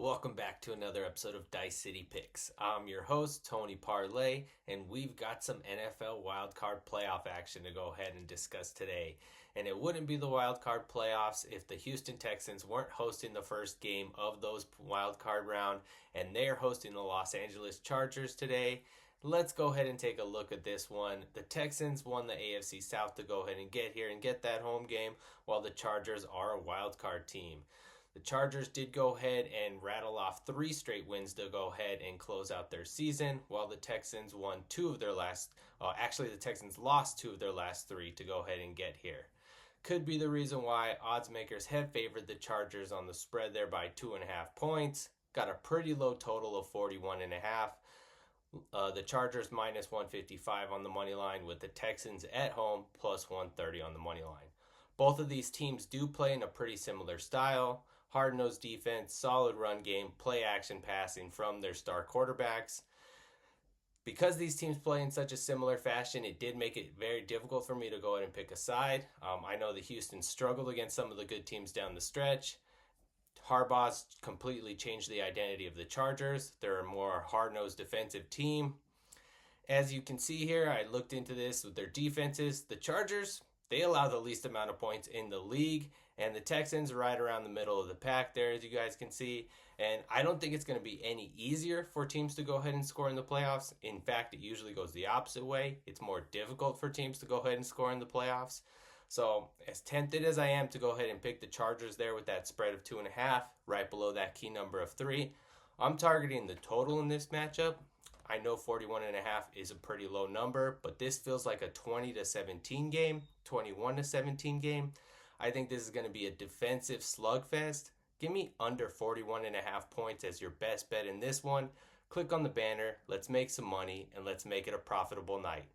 Welcome back to another episode of Dice City Picks. I'm your host, Tony Parlay, and we've got some NFL wildcard playoff action to go ahead and discuss today. And it wouldn't be the wildcard playoffs if the Houston Texans weren't hosting the first game of those wildcard round, and they're hosting the Los Angeles Chargers today. Let's go ahead and take a look at this one. The Texans won the AFC South to go ahead and get here and get that home game, while the Chargers are a wildcard team. The Chargers did go ahead and rattle off 3 straight wins to go ahead and close out their season, while the Texans won 2 of their last, the Texans lost 2 of their last 3 to go ahead and get here. Could be the reason why odds makers have favored the Chargers on the spread there by 2.5 points. Got a pretty low total of 41.5. The Chargers minus 155 on the money line, with the Texans at home plus 130 on the money line. Both of these teams do play in a pretty similar style. Hard-nosed defense, solid run game, play action passing from their star quarterbacks. Because these teams play in such a similar fashion, it did make it very difficult for me to go ahead and pick a side. I know the Houston struggled against some of the good teams down the stretch. Harbaugh's completely changed the identity of the Chargers. They're a more hard-nosed defensive team. As you can see here, I looked into this with their defenses. The Chargers, they allow the least amount of points in the league, and the Texans right around the middle of the pack there, as you guys can see. And I don't think it's going to be any easier for teams to go ahead and score in the playoffs. In fact, it usually goes the opposite way. It's more difficult for teams to go ahead and score in the playoffs. So as tempted as I am to go ahead and pick the Chargers there with that spread of 2.5, right below that key number of 3, I'm targeting the total in this matchup. I know 41.5 is a pretty low number, but this feels like a 20-17 game, 21-17 game. I think this is going to be a defensive slugfest. Give me under 41.5 points as your best bet in this one. Click on the banner, let's make some money, and let's make it a profitable night.